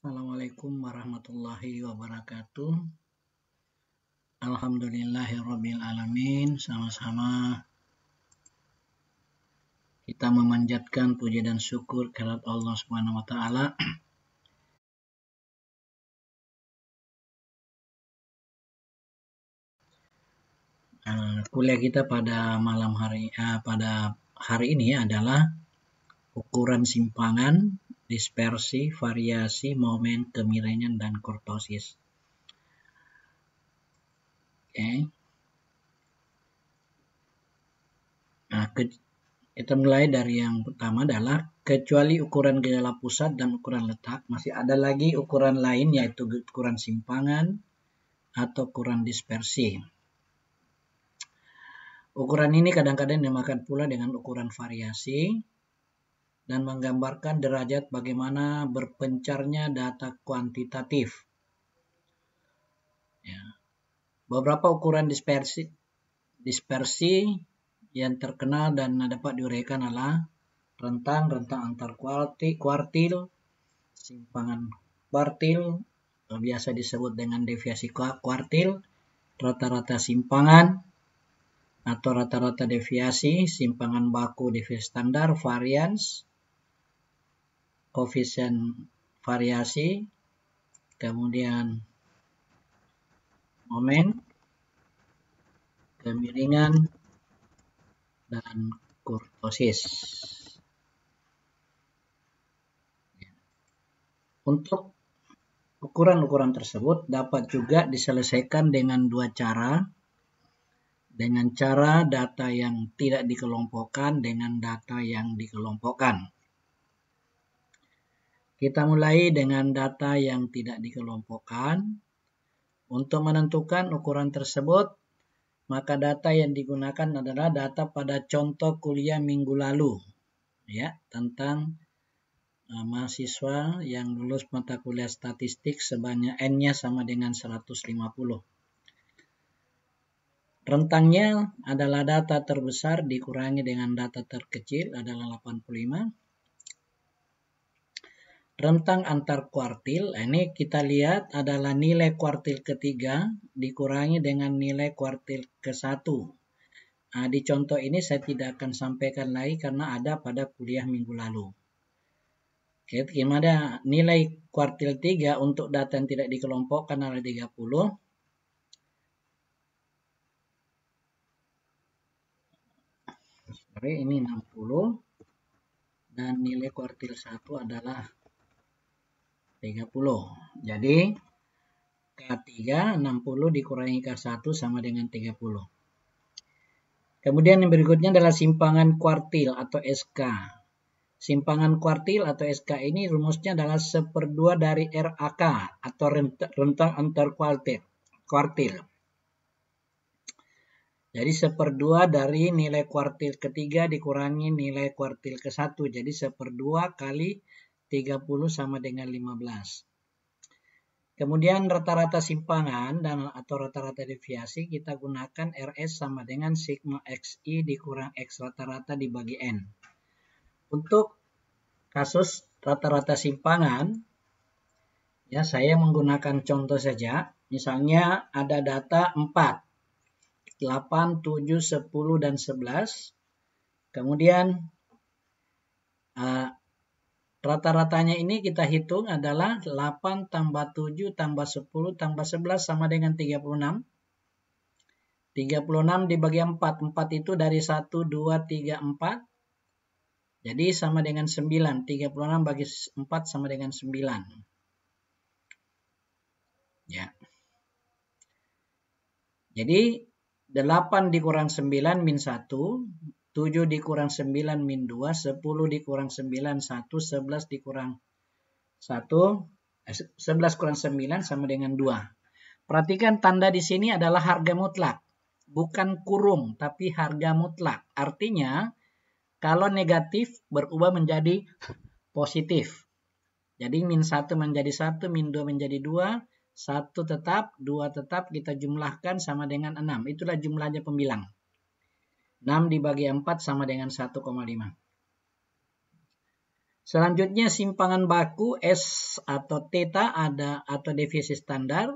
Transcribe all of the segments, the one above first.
Assalamualaikum warahmatullahi wabarakatuh. Alhamdulillahirabbil alamin. Sama-sama kita memanjatkan puji dan syukur kehadirat Allah Subhanahu wa taala. Kuliah kita pada hari ini adalah ukuran simpangan, dispersi, variasi, momen, kemiringan, dan kurtosis. Oke. Nah, kita mulai dari yang pertama adalah kecuali ukuran gejala pusat dan ukuran letak, masih ada lagi ukuran lain yaitu ukuran simpangan atau ukuran dispersi. Ukuran ini kadang-kadang dinamakan pula dengan ukuran variasi dan menggambarkan derajat bagaimana berpencarnya data kuantitatif. Ya. Beberapa ukuran dispersi yang terkenal dan dapat diuraikan adalah rentang antar kuartil, simpangan kuartil, biasa disebut dengan deviasi kuartil, rata-rata simpangan atau rata-rata deviasi, simpangan baku deviasi standar, varians, koefisien variasi, kemudian momen, kemiringan, dan kurtosis. Untuk ukuran-ukuran tersebut dapat juga diselesaikan dengan dua cara. Dengan cara data yang tidak dikelompokkan dengan data yang dikelompokkan. Kita mulai dengan data yang tidak dikelompokkan. Untuk menentukan ukuran tersebut, maka data yang digunakan adalah data pada contoh kuliah minggu lalu, ya, tentang mahasiswa yang lulus mata kuliah statistik sebanyak N-nya sama dengan 150. Rentangnya adalah data terbesar dikurangi dengan data terkecil adalah 85. Rentang antar kuartil, ini kita lihat adalah nilai kuartil ketiga dikurangi dengan nilai kuartil ke-1. Nah, di contoh ini saya tidak akan sampaikan lagi karena ada pada kuliah minggu lalu. Oke, gimana nilai kuartil 3 untuk data yang tidak dikelompokkan adalah 30. Ini 60. Dan nilai kuartil 1 adalah 30. Jadi K3 60 dikurangi K1 sama dengan 30. Kemudian yang berikutnya adalah simpangan kuartil atau SK. Simpangan kuartil atau SK ini rumusnya adalah 1/2 dari RAK atau rentang antar kuartil. Jadi 1/2 dari nilai kuartil ketiga dikurangi nilai kuartil ke-1. Jadi 1/2 kali 30 sama dengan 15. Kemudian rata-rata simpangan atau rata-rata deviasi kita gunakan RS sama dengan sigma XI dikurang X rata-rata dibagi N. Untuk kasus rata-rata simpangan, ya saya menggunakan contoh saja. Misalnya ada data 4, 8, 7, 10, dan 11. Kemudian rata-ratanya ini kita hitung adalah 8 tambah 7 tambah 10 tambah 11 sama dengan 36. 36 dibagi 4. 4 itu dari 1, 2, 3, 4. Jadi sama dengan 9. 36 bagi 4 sama dengan 9. Ya. Jadi 8 dikurang 9 min 1. 7 dikurang 9 min 2, 10 dikurang 9 1, 11 dikurang 1, 11 kurang 9 sama dengan 2. Perhatikan tanda di sini adalah harga mutlak, bukan kurung, tapi harga mutlak. Artinya kalau negatif berubah menjadi positif. Jadi min 1 menjadi 1, min 2 menjadi 2, 1 tetap, 2 tetap, kita jumlahkan sama dengan 6. Itulah jumlahnya pembilang. 6 dibagi 4 sama dengan 1,5. Selanjutnya simpangan baku S atau theta atau deviasi standar.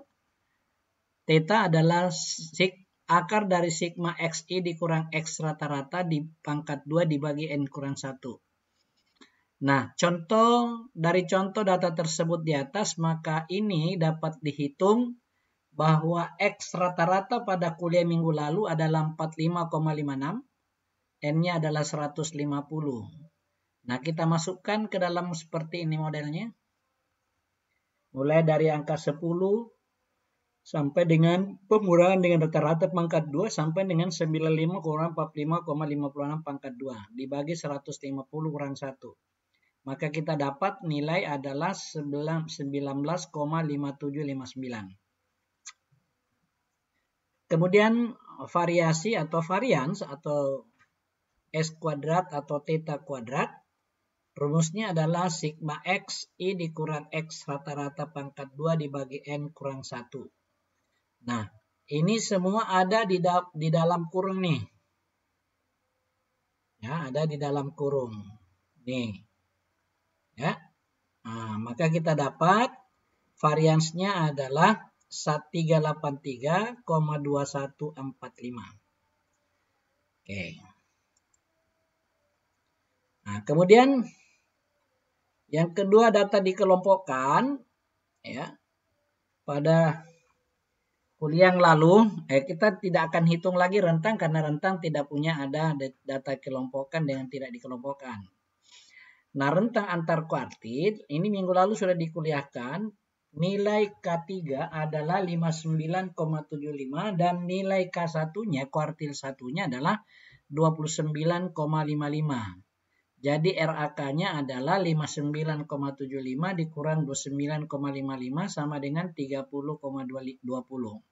Theta adalah akar dari sigma XI dikurang X rata-rata di pangkat 2 dibagi N kurang 1. Nah, dari contoh data tersebut di atas, maka ini dapat dihitung bahwa X rata-rata pada kuliah minggu lalu adalah 45,56, N-nya adalah 150. Nah, kita masukkan ke dalam seperti ini modelnya. Mulai dari angka 10 sampai dengan pengurangan dengan rata-rata pangkat 2 sampai dengan 95 kurang 45,56 pangkat 2 dibagi 150 kurang 1. Maka kita dapat nilai adalah 19,5759. Kemudian variasi atau varians atau S kuadrat atau theta kuadrat. Rumusnya adalah sigma X I dikurang X rata-rata pangkat 2 dibagi N kurang 1. Nah, ini semua ada di dalam kurung nih. Ya, ada di dalam kurung. Nih. Ya. Nah, maka kita dapat variansnya adalah 1383,2145. Oke. Nah, kemudian yang kedua data dikelompokkan ya. Pada kuliah yang lalu kita tidak akan hitung lagi rentang karena rentang tidak punya ada data kelompokan dengan tidak dikelompokkan. Nah, rentang antar kuartil ini minggu lalu sudah dikuliahkan. Nilai K3 adalah 59,75 dan nilai K1-nya kuartil satunya adalah 29,55. Jadi RAK-nya adalah 59,75 dikurang 29,55 sama dengan 30,20.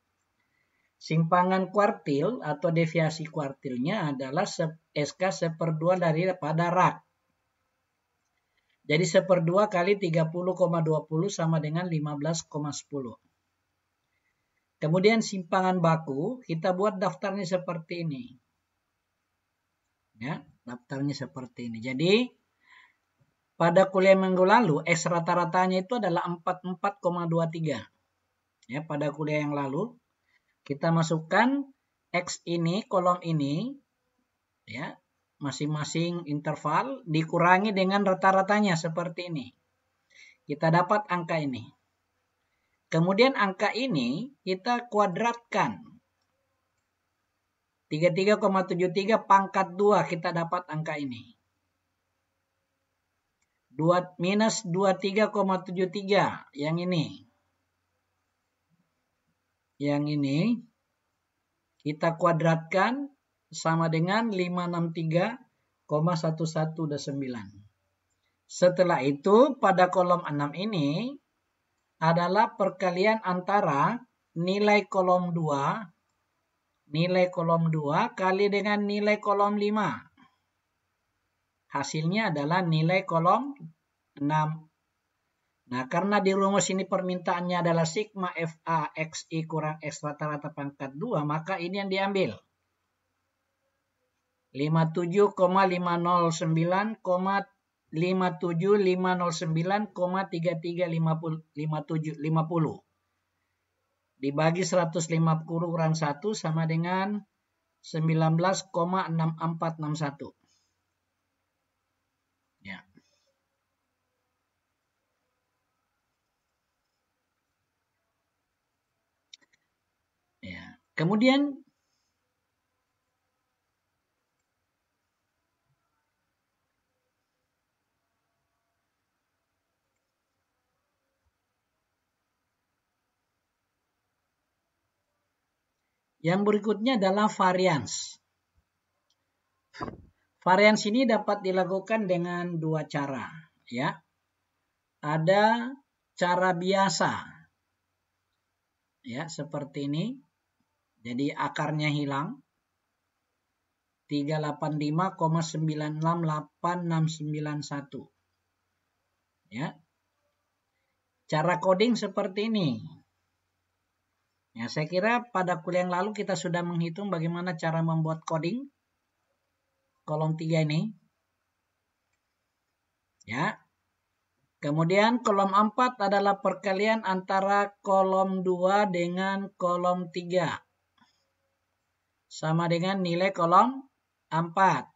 Simpangan kuartil atau deviasi kuartilnya adalah SK 1/2 daripada RAK. Jadi 1/2 kali 30,20 sama dengan 15,10. Kemudian simpangan baku, kita buat daftarnya seperti ini. Ya, daftarnya seperti ini. Jadi, pada kuliah minggu lalu, X rata-ratanya itu adalah 44,23. Ya, pada kuliah yang lalu, kita masukkan X ini, kolom ini, ya, masing-masing interval dikurangi dengan rata-ratanya seperti ini. Kita dapat angka ini. Kemudian angka ini kita kuadratkan. 33,73 pangkat 2 kita dapat angka ini. Minus 23,73 yang ini. Yang ini kita kuadratkan sama dengan 563,1129. Setelah itu pada kolom 6 ini adalah perkalian antara nilai kolom 2 kali dengan nilai kolom 5. Hasilnya adalah nilai kolom 6. Nah, karena di rumus ini permintaannya adalah sigma FA XI kurang X rata-rata pangkat 2, maka ini yang diambil. 57,509,3350 dibagi 150 kurang 1 sama dengan 19,6461. Ya. Ya. Kemudian yang berikutnya adalah varians. Varians ini dapat dilakukan dengan dua cara, ya. Ada cara biasa. Ya, seperti ini. Jadi akarnya hilang. 385,968691. Ya. Cara coding seperti ini. Ya, saya kira pada kuliah yang lalu kita sudah menghitung bagaimana cara membuat coding kolom 3 ini. Ya, Kemudian kolom 4 adalah perkalian antara kolom 2 dengan kolom 3. Sama dengan nilai kolom 4.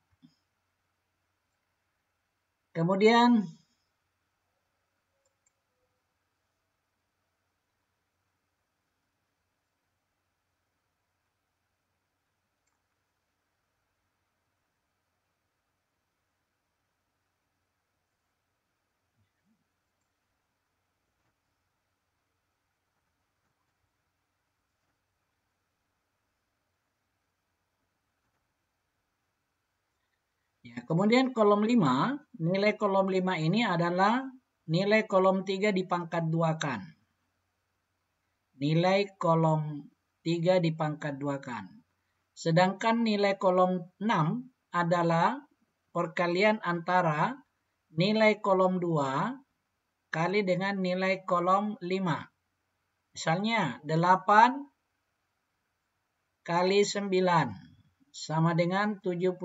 Kemudian kemudian kolom 5, nilai kolom 5 ini adalah nilai kolom 3 dipangkat 2-kan. Nilai kolom 3 dipangkat 2-kan. Sedangkan nilai kolom 6 adalah perkalian antara nilai kolom 2 kali dengan nilai kolom 5. Misalnya 8 kali 9 sama dengan 72.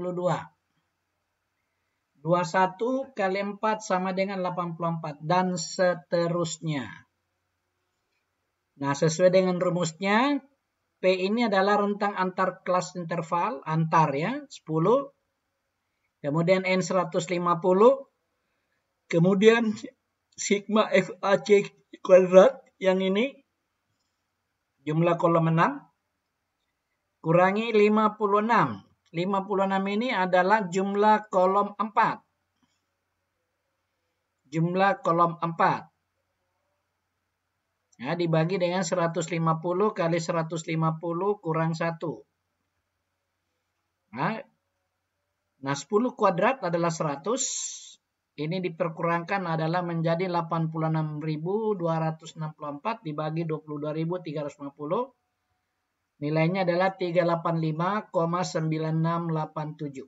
21 kali 4 sama dengan 84 dan seterusnya. Nah, sesuai dengan rumusnya, P ini adalah rentang antar kelas interval, antar ya, 10. Kemudian N 150. Kemudian sigma FAC kuadrat yang ini, jumlah kolom 6, kurangi 56. 56 ini adalah jumlah kolom 4. Jumlah kolom 4. Ya, dibagi dengan 150 kali 150 kurang 1. Nah, 10 kuadrat adalah 100. Ini diperkurangkan adalah menjadi 86.264 dibagi 22.350. Nilainya adalah 385,9687.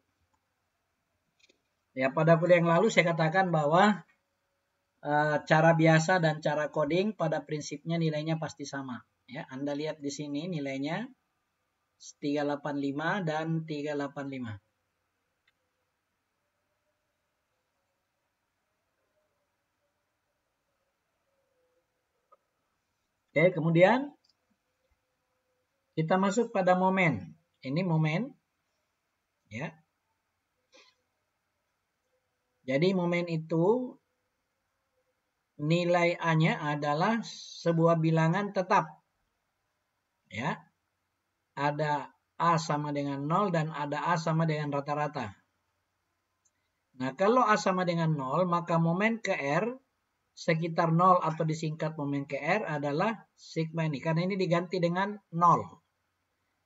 Ya, pada kuliah yang lalu saya katakan bahwa cara biasa dan cara coding pada prinsipnya nilainya pasti sama. Ya, Anda lihat di sini nilainya 385 dan 385. Oke, kemudian kita masuk pada momen. Ini momen. Ya. Jadi momen itu nilai A-nya adalah sebuah bilangan tetap. Ya. Ada A sama dengan 0 dan ada A sama dengan rata-rata. Nah, kalau A sama dengan 0, maka momen ke R sekitar 0 atau disingkat momen ke R adalah sigma ini. Karena ini diganti dengan 0.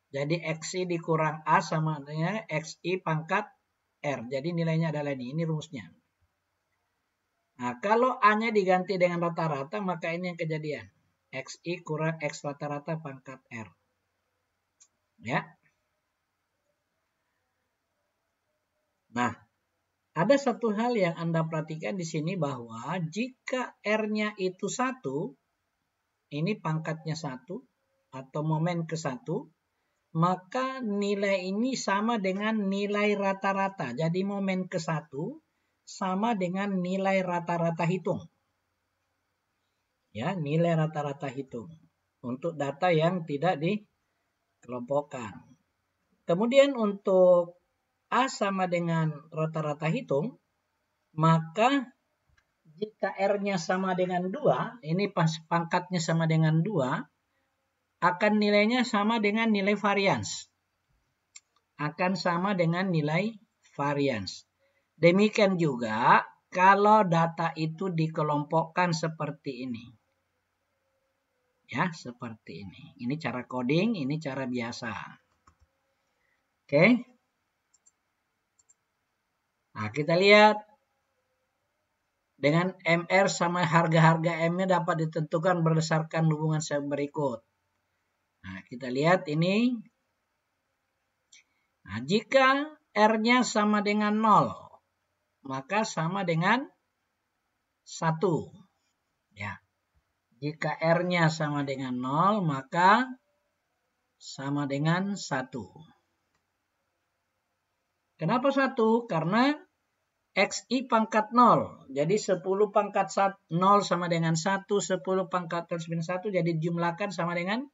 Jadi XI dikurang A sama dengan XI pangkat R. Jadi nilainya adalah ini. Ini rumusnya. Nah, kalau A-nya diganti dengan rata-rata, maka ini yang kejadian. XI kurang X rata-rata pangkat R. Ya. Nah, ada satu hal yang Anda perhatikan di sini bahwa jika R-nya itu 1, ini pangkatnya 1 atau momen ke 1, maka nilai ini sama dengan nilai rata-rata. Jadi momen ke 1 sama dengan nilai rata-rata hitung. Ya, nilai rata-rata hitung. Untuk data yang tidak dikelompokkan. Kemudian untuk A sama dengan rata-rata hitung, maka jika R-nya sama dengan 2, ini pas pangkatnya sama dengan 2, akan nilainya sama dengan nilai varians. Akan sama dengan nilai varians. Demikian juga kalau data itu dikelompokkan seperti ini. Ya, seperti ini. Ini cara coding, ini cara biasa. Oke. Nah, kita lihat. Dengan MR sama harga-harga M-nya dapat ditentukan berdasarkan hubungan berikut. Nah, kita lihat ini. Nah, jika R-nya sama dengan 0, maka sama dengan 1. Ya. Jika R-nya sama dengan 0, maka sama dengan 1. Kenapa 1? Karena XI pangkat 0. Jadi 10 pangkat 0 sama dengan 1, 10 pangkat 0 1, jadi jumlahkan sama dengan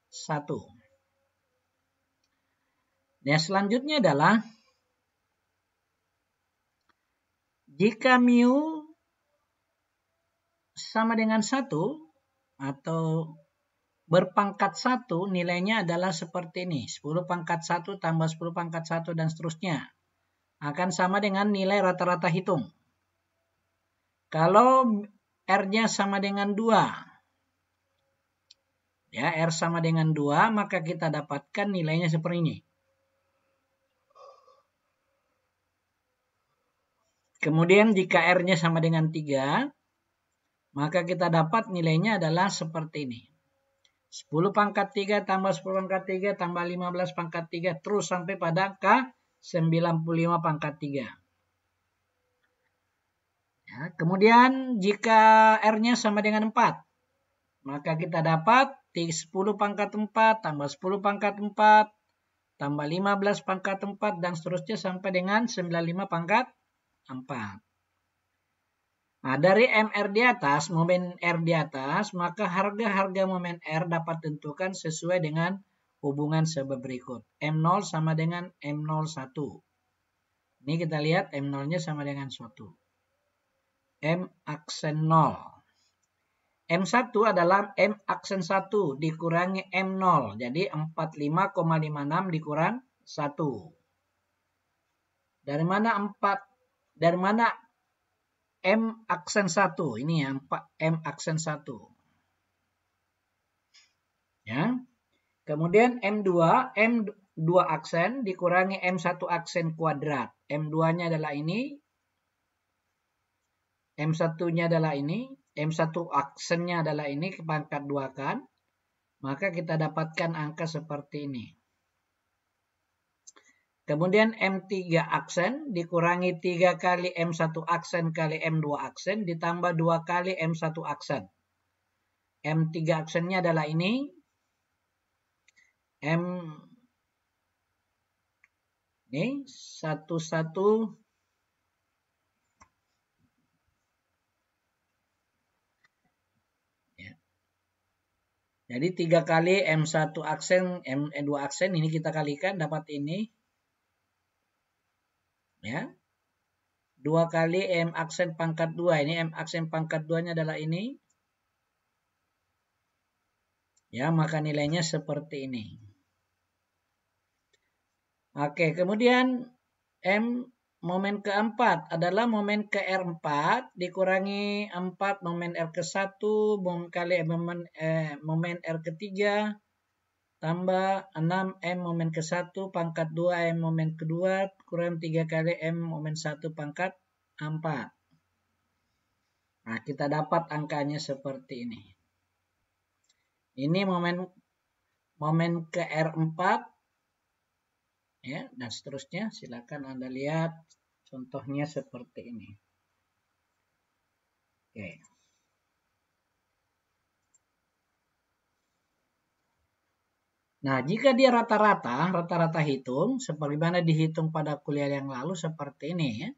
1. Nah, selanjutnya adalah jika mu sama dengan 1 atau berpangkat 1, nilainya adalah seperti ini. 10 pangkat 1 tambah 10 pangkat 1 dan seterusnya. Akan sama dengan nilai rata-rata hitung. Kalau R-nya sama dengan 2, ya, R sama dengan 2, maka kita dapatkan nilainya seperti ini. Kemudian jika R-nya sama dengan 3, maka kita dapat nilainya adalah seperti ini. 10 pangkat 3 tambah 10 pangkat 3 tambah 15 pangkat 3 terus sampai pada angka 95 pangkat 3. Ya, kemudian jika R-nya sama dengan 4, maka kita dapat 10 pangkat 4 tambah 10 pangkat 4 tambah 15 pangkat 4 dan seterusnya sampai dengan 95 pangkat 4. Nah, dari MR di atas, momen R di atas, maka harga-harga momen R dapat tentukan sesuai dengan hubungan sebab berikut. M0 sama dengan M01. Ini kita lihat M0-nya sama dengan 1. M aksen 0. M1 adalah M aksen 1 dikurangi M0. Jadi 45,56 dikurang 1. Dari mana 4? Dari mana M aksen 1? Ini ya, M aksen 1. Ya. Kemudian M2 aksen dikurangi M1 aksen kuadrat. M2-nya adalah ini. M1-nya adalah ini. M1 aksennya adalah ini, pangkat 2 kan. Maka kita dapatkan angka seperti ini. Kemudian M3 aksen dikurangi 3 kali M1 aksen kali M2 aksen ditambah 2 kali M1 aksen. M3 aksennya adalah ini. Ini 11. Ya. Jadi 3 kali M1 aksen, M2 aksen ini kita kalikan dapat ini. Ya. 2 kali M aksen pangkat 2. Ini M aksen pangkat 2-nya adalah ini. Ya, maka nilainya seperti ini. Oke, kemudian M momen keempat adalah momen ke R4 dikurangi 4 momen R ke-1 kali momen R ke-3 tambah 6 M momen ke-1 pangkat 2 M momen kedua kurang 3 kali M momen 1 pangkat 4. Nah, kita dapat angkanya seperti ini. Ini momen ke R4. Ya, dan seterusnya. Silakan Anda lihat contohnya seperti ini. Oke. Nah, jika dia rata-rata hitung, sebagaimana dihitung pada kuliah yang lalu seperti ini ya.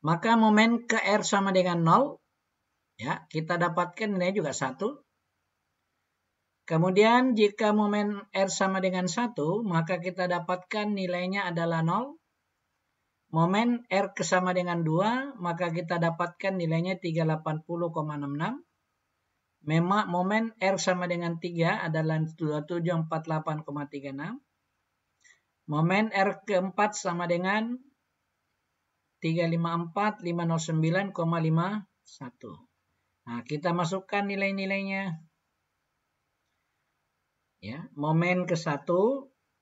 Maka momen ke R sama dengan 0, ya, kita dapatkan nilai juga 1. Kemudian jika momen R sama dengan 1, maka kita dapatkan nilainya adalah 0. Momen R sama dengan 2, maka kita dapatkan nilainya 380,66. Momen R sama dengan 3 adalah 2748,36. Momen R keempat sama dengan 354,509,51. Nah, kita masukkan nilai-nilainya. Ya, momen ke-1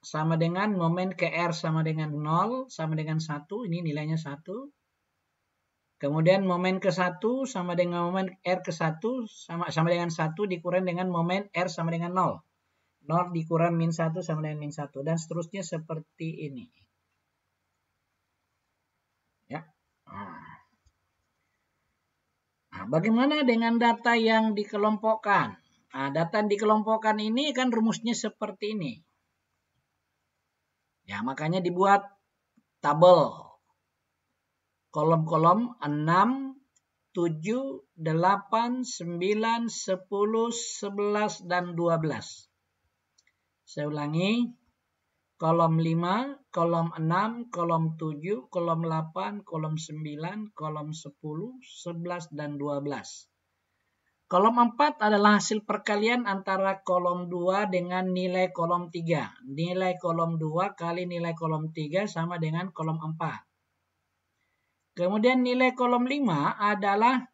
sama dengan momen ke R sama dengan 0 sama dengan 1, ini nilainya 1. Kemudian momen ke-1 sama dengan momen R ke-1 sama dengan 1 dikurang dengan momen R sama dengan 0. 0 dikurang min 1 sama dengan min 1 dan seterusnya seperti ini. Ya. Nah, bagaimana dengan data yang dikelompokkan? Nah, data yang dikelompokkan ini kan rumusnya seperti ini. Ya, makanya dibuat tabel. kolom-kolom 6, 7, 8, 9, 10, 11, dan 12. Saya ulangi, kolom 5, kolom 6, kolom 7, kolom 8, kolom 9, kolom 10, 11, dan 12. Kolom 4 adalah hasil perkalian antara kolom 2 dengan nilai kolom 3. Nilai kolom 2 kali nilai kolom 3 sama dengan kolom 4. Kemudian nilai kolom 5 adalah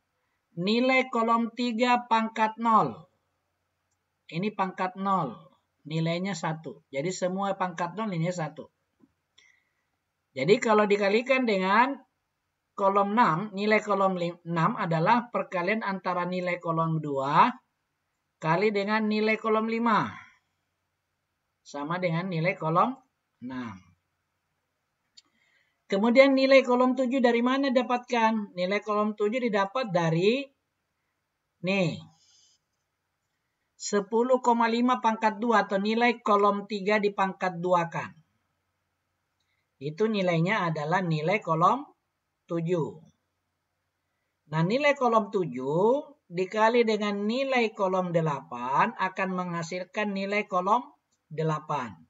nilai kolom 3 pangkat 0. Ini pangkat 0. Nilainya 1. Jadi semua pangkat 0 ini 1. Jadi kalau dikalikan dengan kolom 6, nilai kolom 6 adalah perkalian antara nilai kolom 2 kali dengan nilai kolom 5. Sama dengan nilai kolom 6. Kemudian nilai kolom 7 dari mana dapatkan? Nilai kolom 7 didapat dari nih 10,5 pangkat 2 atau nilai kolom 3 dipangkat 2 kan. Itu nilainya adalah nilai kolom 7. Nah, nilai kolom 7 dikali dengan nilai kolom 8 akan menghasilkan nilai kolom 8.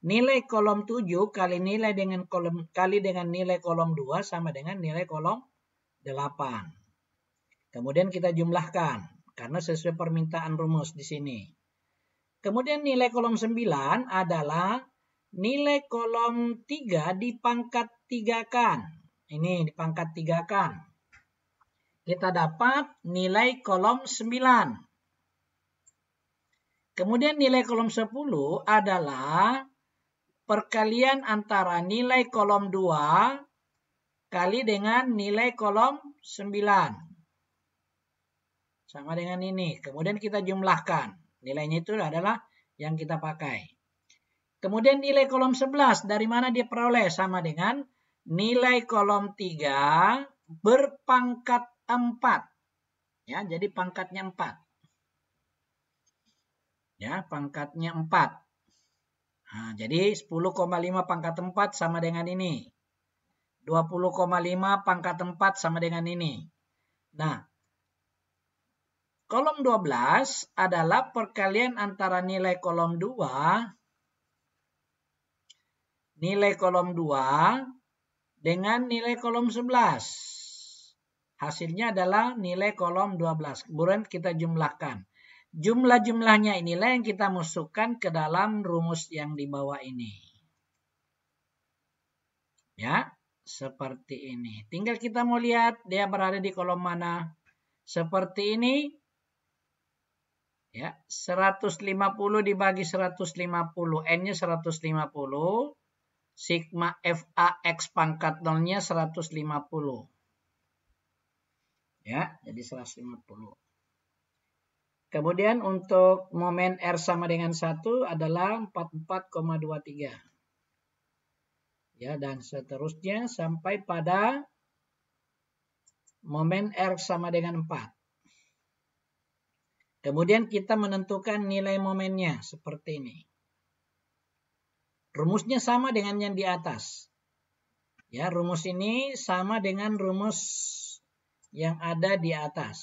Nilai kolom 7 kali nilai dengan nilai kolom 2 sama dengan nilai kolom 8. Kemudian kita jumlahkan karena sesuai permintaan rumus di sini. Kemudian nilai kolom 9 adalah nilai kolom 3 dipangkat 3 kan. Ini dipangkat 3 kan. Kita dapat nilai kolom 9. Kemudian nilai kolom 10 adalah perkalian antara nilai kolom 2 kali dengan nilai kolom 9. Sama dengan ini. Kemudian kita jumlahkan. Nilainya itu adalah yang kita pakai. Kemudian nilai kolom 11. Dari mana dia peroleh? Sama dengan nilai kolom 3 berpangkat 4. Ya, jadi pangkatnya 4. Ya, pangkatnya 4. Nah, jadi 10,5 pangkat 4 sama dengan ini. 20,5 pangkat 4 sama dengan ini. Nah, kolom 12 adalah perkalian antara nilai kolom 2 dengan nilai kolom 11. Hasilnya adalah nilai kolom 12. Kemudian kita jumlahkan. Jumlah-jumlahnya inilah yang kita masukkan ke dalam rumus yang di bawah ini. Ya, seperti ini. Tinggal kita mau lihat dia berada di kolom mana. Seperti ini. Ya, 150 dibagi 150. N-nya 150. Sigma FAX pangkat 0-nya 150. Ya, jadi 150. Kemudian untuk momen R sama dengan 1 adalah 44,23. Ya, dan seterusnya sampai pada momen R sama dengan 4. Kemudian kita menentukan nilai momennya seperti ini. Rumusnya sama dengan yang di atas. Ya, rumus ini sama dengan rumus yang ada di atas.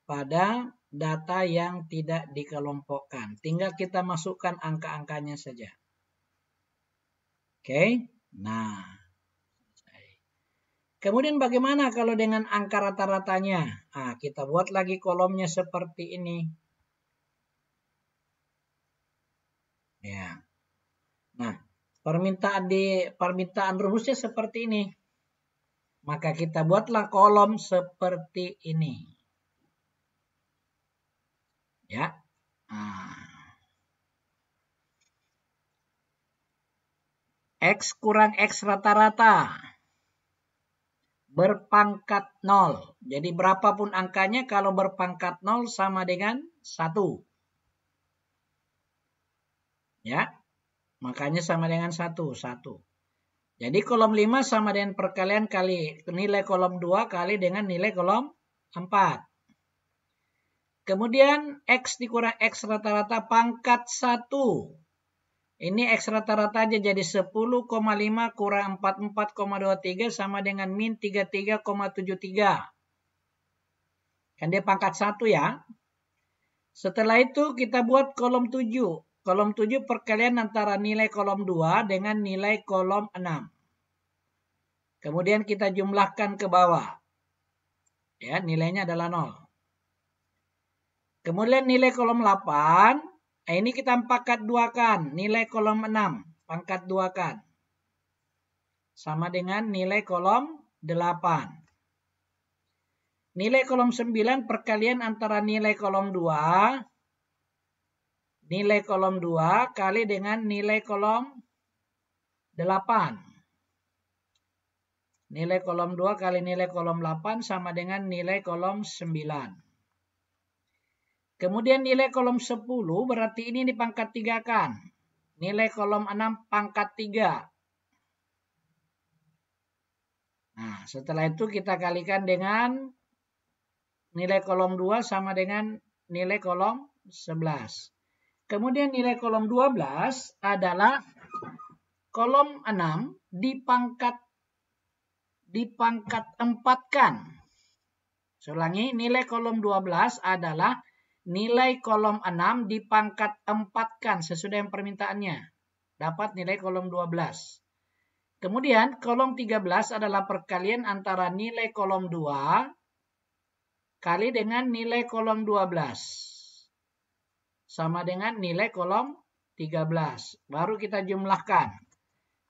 Pada data yang tidak dikelompokkan. Tinggal kita masukkan angka-angkanya saja. Oke. Nah. Kemudian bagaimana kalau dengan angka rata-ratanya? Nah, kita buat lagi kolomnya seperti ini. Ya. Nah, permintaan rumusnya seperti ini. Maka kita buatlah kolom seperti ini. Ya. Nah. X kurang X rata-rata berpangkat 0. Jadi berapapun angkanya kalau berpangkat 0 sama dengan 1. Ya. Makanya sama dengan 1. Jadi kolom 5 sama dengan perkalian kali nilai kolom 2 kali dengan nilai kolom 4. Kemudian X dikurang X rata-rata pangkat 1. Ini X rata-rata aja jadi 10,5 kurang 44,23 sama dengan min 33,73. Kan dia pangkat 1 ya. Setelah itu kita buat kolom 7. Kolom 7 perkalian antara nilai kolom 2 dengan nilai kolom 6. Kemudian kita jumlahkan ke bawah. Ya, nilainya adalah 0. Kemudian nilai kolom 8. Ini kita pangkat 2-kan. Nilai kolom 6. Pangkat 2-kan. Sama dengan nilai kolom 8. Nilai kolom 9 perkalian antara nilai kolom 2. Nilai kolom 2 kali dengan nilai kolom 8. Nilai kolom 2 kali nilai kolom 8 sama dengan nilai kolom 9. Kemudian nilai kolom 10 berarti ini dipangkat 3-kan. Nilai kolom 6 pangkat 3. Nah, setelah itu kita kalikan dengan nilai kolom 2 sama dengan nilai kolom 11. Kemudian nilai kolom 12 adalah kolom 6 dipangkat 4-kan. Ulangi, nilai kolom 12 adalah nilai kolom 6 dipangkat 4-kan sesudah yang permintaannya. Dapat nilai kolom 12. Kemudian kolom 13 adalah perkalian antara nilai kolom 2 kali dengan nilai kolom 12. Sama dengan nilai kolom 13. Baru kita jumlahkan.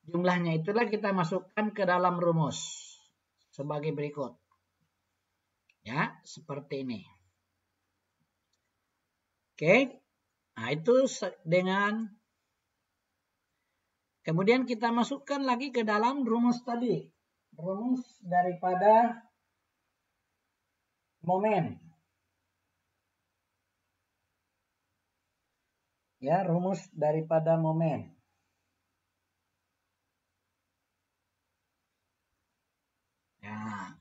Jumlahnya itulah kita masukkan ke dalam rumus. Sebagai berikut. Ya, seperti ini. Oke, nah itu dengan kemudian kita masukkan lagi ke dalam rumus tadi. Rumus daripada momen. Ya, rumus daripada momen. Nah,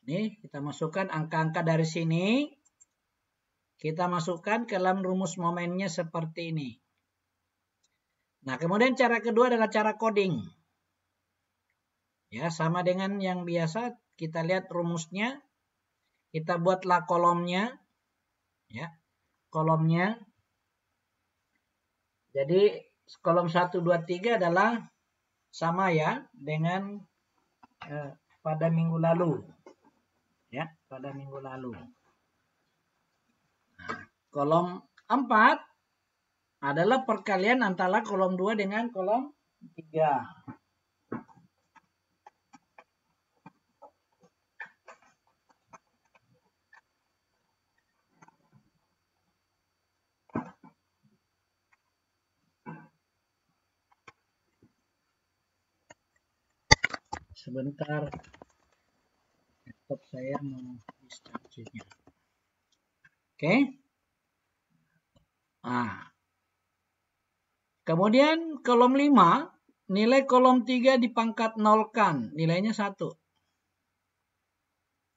ini kita masukkan angka-angka dari sini. Kita masukkan ke dalam rumus momennya seperti ini. Nah, kemudian cara kedua adalah cara coding. Ya, sama dengan yang biasa, kita lihat rumusnya. Kita buatlah kolomnya. Ya, kolomnya. Jadi, kolom 1, 2, 3 adalah sama ya dengan pada minggu lalu. Ya, pada minggu lalu. Kolom 4 adalah perkalian antara kolom 2 dengan kolom 3. Sebentar, laptop saya mau di-charge-nya. Oke. Nah, kemudian kolom 5, nilai kolom 3 dipangkat 0-kan, nilainya 1.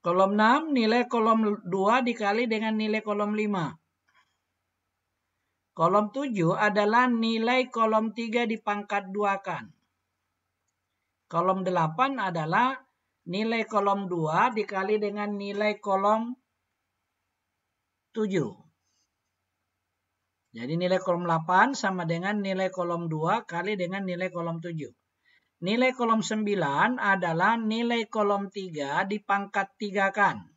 Kolom 6, nilai kolom 2 dikali dengan nilai kolom 5. Kolom 7 adalah nilai kolom 3 dipangkat 2-kan. Kolom 8 adalah nilai kolom 2 dikali dengan nilai kolom 7. Jadi nilai kolom 8 sama dengan nilai kolom 2 kali dengan nilai kolom 7. Nilai kolom 9 adalah nilai kolom 3 dipangkat 3-kan.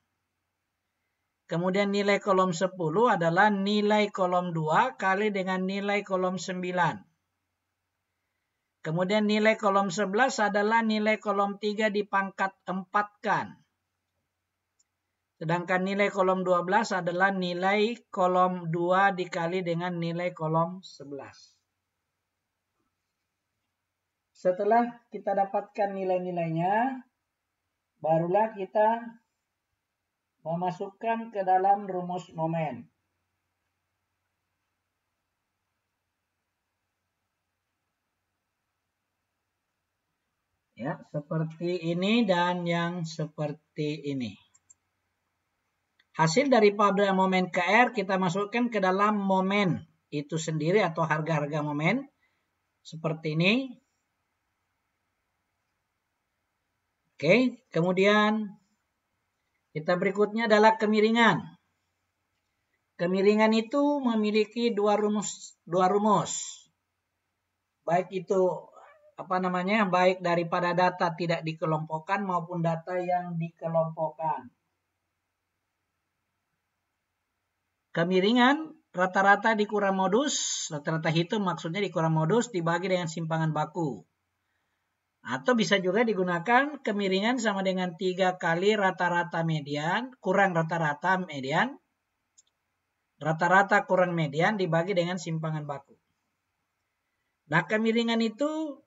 Kemudian nilai kolom 10 adalah nilai kolom 2 kali dengan nilai kolom 9. Kemudian nilai kolom 11 adalah nilai kolom 3 dipangkat 4-kan. Sedangkan nilai kolom 12 adalah nilai kolom 2 dikali dengan nilai kolom 11. Setelah kita dapatkan nilai-nilainya, barulah kita memasukkan ke dalam rumus momen. Ya, seperti ini dan yang seperti ini. Hasil daripada momen KR kita masukkan ke dalam momen itu sendiri atau harga-harga momen. seperti ini. Oke, kemudian kita berikutnya adalah kemiringan. Kemiringan itu memiliki dua rumus. Baik itu baik daripada data tidak dikelompokkan maupun data yang dikelompokkan. Kemiringan rata-rata dikurang modus, rata-rata hitung maksudnya dikurang modus dibagi dengan simpangan baku. Atau bisa juga digunakan kemiringan sama dengan 3 kali rata-rata median, kurang rata-rata median, rata-rata kurang median dibagi dengan simpangan baku. Nah, kemiringan itu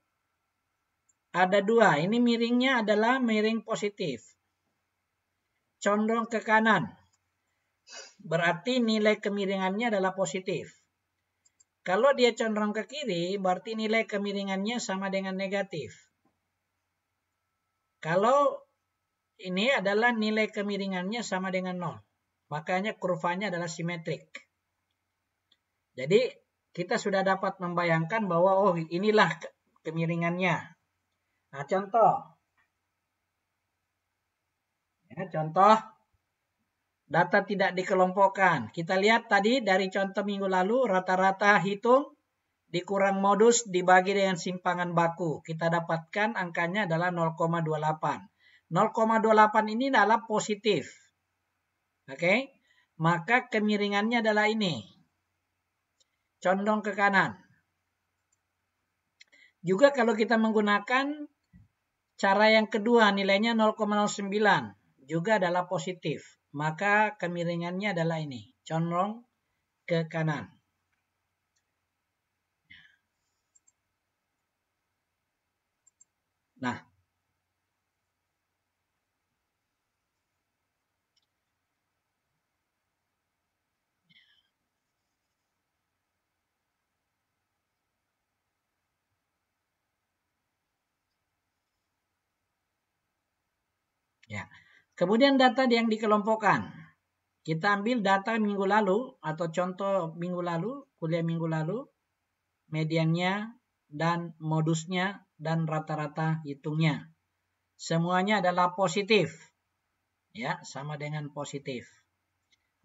ada dua. Ini miringnya adalah miring positif. Condong ke kanan. Berarti nilai kemiringannya adalah positif. Kalau dia condong ke kiri, berarti nilai kemiringannya sama dengan negatif. Kalau ini adalah nilai kemiringannya sama dengan 0. Makanya kurvanya adalah simetrik. Jadi kita sudah dapat membayangkan bahwa oh inilah kemiringannya. Nah, contoh. Ya, contoh data tidak dikelompokkan. Kita lihat tadi dari contoh minggu lalu rata-rata hitung dikurang modus dibagi dengan simpangan baku. Kita dapatkan angkanya adalah 0,28. 0,28 ini adalah positif. Oke. Maka kemiringannya adalah ini. Condong ke kanan. Juga kalau kita menggunakan cara yang kedua nilainya 0,09 juga adalah positif. Maka kemiringannya adalah ini. Condong ke kanan. Nah, ya. Kemudian data yang dikelompokkan. Kita ambil data minggu lalu atau contoh minggu lalu, kuliah minggu lalu, mediannya dan modusnya dan rata-rata hitungnya. Semuanya adalah positif. Ya, sama dengan positif.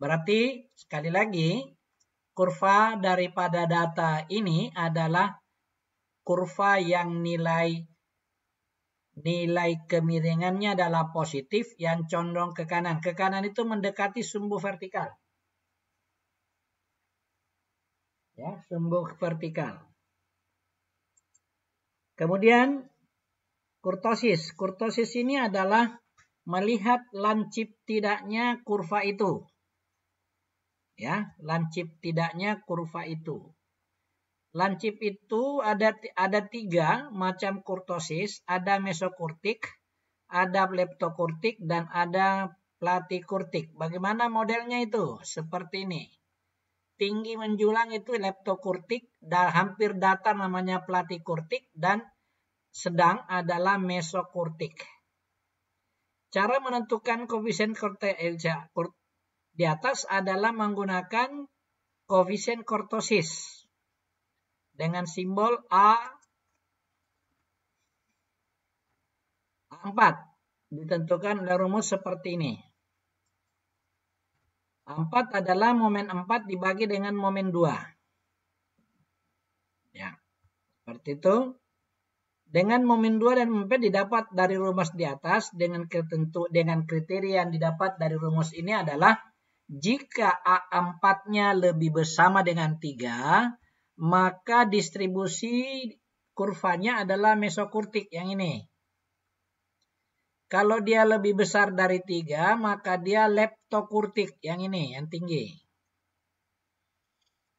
Berarti sekali lagi kurva daripada data ini adalah kurva yang nilai kemiringannya adalah positif yang condong ke kanan. Ke kanan itu mendekati sumbu vertikal. Ya, sumbu vertikal. Kemudian kurtosis. Kurtosis ini adalah melihat lancip tidaknya kurva itu. Ya, lancip tidaknya kurva itu. Lancip itu ada 3 macam kurtosis, ada mesokurtik, ada leptokurtik, dan ada platikurtik. Bagaimana modelnya itu? Seperti ini. Tinggi menjulang itu leptokurtik, dan hampir datar namanya platikurtik, dan sedang adalah mesokurtik. Cara menentukan koefisien di atas adalah menggunakan koefisien kurtosis dengan simbol A4 ditentukan oleh rumus seperti ini. A4 adalah momen 4 dibagi dengan momen 2. Ya, seperti itu. Dengan momen 2 dan momen 4 didapat dari rumus di atas dengan kriteria yang didapat dari rumus ini adalah jika A4-nya lebih bersama dengan 3, maka distribusi kurvanya adalah mesokurtik yang ini. Kalau dia lebih besar dari 3, maka dia leptokurtik yang ini, yang tinggi.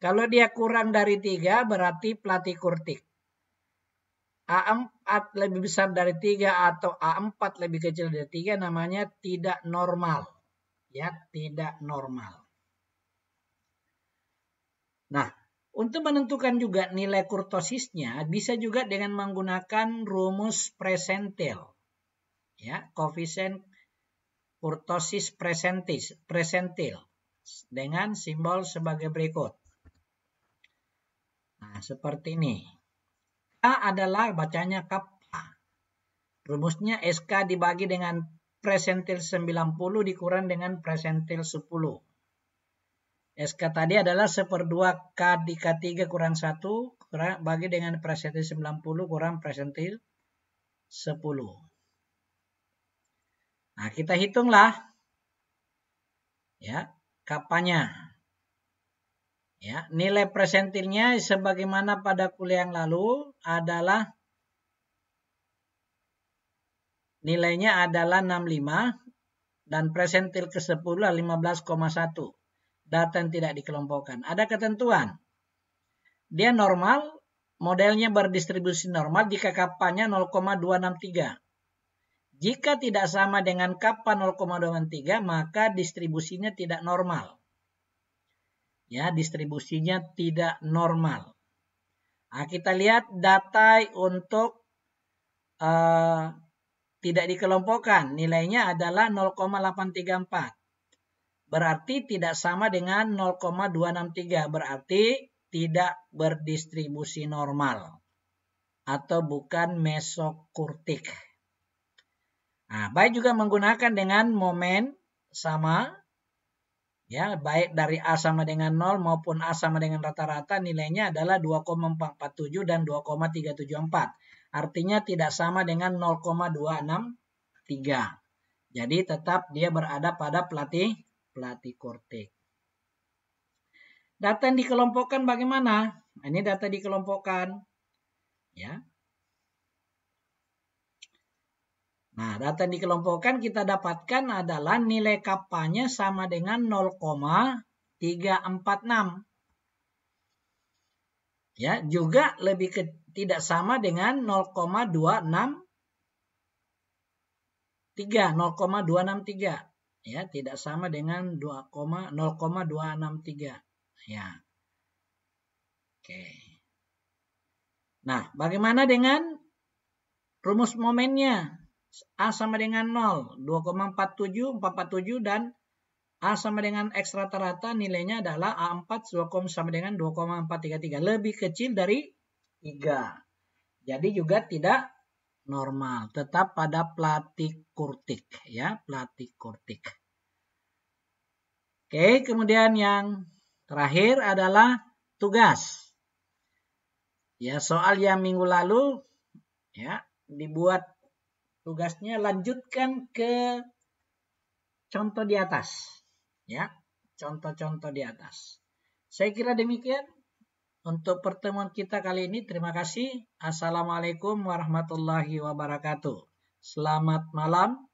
Kalau dia kurang dari 3, berarti platikurtik. A4 lebih besar dari 3 atau A4 lebih kecil dari 3 namanya tidak normal. Ya, tidak normal. Nah, untuk menentukan juga nilai kurtosisnya bisa juga dengan menggunakan rumus presentil. Ya, koefisien kurtosis presentil dengan simbol sebagai berikut. Nah, seperti ini. adalah bacanya kappa. Rumusnya SK dibagi dengan presentil 90 dikurang dengan presentil 10. SK tadi adalah 1/2 K di K3 kurang 1 bagi dengan presentil 90 kurang presentil 10. Nah, kita hitunglah ya kappanya. Ya, nilai presentilnya sebagaimana pada kuliah yang lalu adalah nilainya adalah 65 dan presentil ke-10 15,1. Data yang tidak dikelompokkan. Ada ketentuan. Dia normal, modelnya berdistribusi normal jika kappanya 0,263. Jika tidak sama dengan kappa 0,263, maka distribusinya tidak normal. Ya, distribusinya tidak normal. Nah, kita lihat data untuk tidak dikelompokkan. Nilainya adalah 0,834. Berarti tidak sama dengan 0,263. Berarti tidak berdistribusi normal. Atau bukan mesokurtik. Nah, baik juga menggunakan dengan momen sama. Ya, baik dari A sama dengan 0 maupun A sama dengan rata-rata nilainya adalah 2,447 dan 2,374. Artinya tidak sama dengan 0,263. Jadi tetap dia berada pada platykurtik. Data yang dikelompokkan bagaimana? Ini data dikelompokkan. Ya. Nah, data yang dikelompokkan kita dapatkan adalah nilai kappanya sama dengan 0,346. Ya, juga tidak sama dengan 0,263. Ya, tidak sama dengan 0,263. Ya. Oke. Nah, bagaimana dengan rumus momennya? A sama dengan 0, 2,447 dan A sama dengan X rata-rata nilainya adalah A4 sama dengan 2,433. Lebih kecil dari 3. Jadi juga tidak normal. Tetap pada platykurtik. Ya, platykurtik. Oke, kemudian yang terakhir adalah tugas. Ya, soal yang minggu lalu ya dibuat tugasnya lanjutkan ke contoh di atas. Ya, contoh-contoh di atas. Saya kira demikian untuk pertemuan kita kali ini. Terima kasih. Assalamualaikum warahmatullahi wabarakatuh. Selamat malam.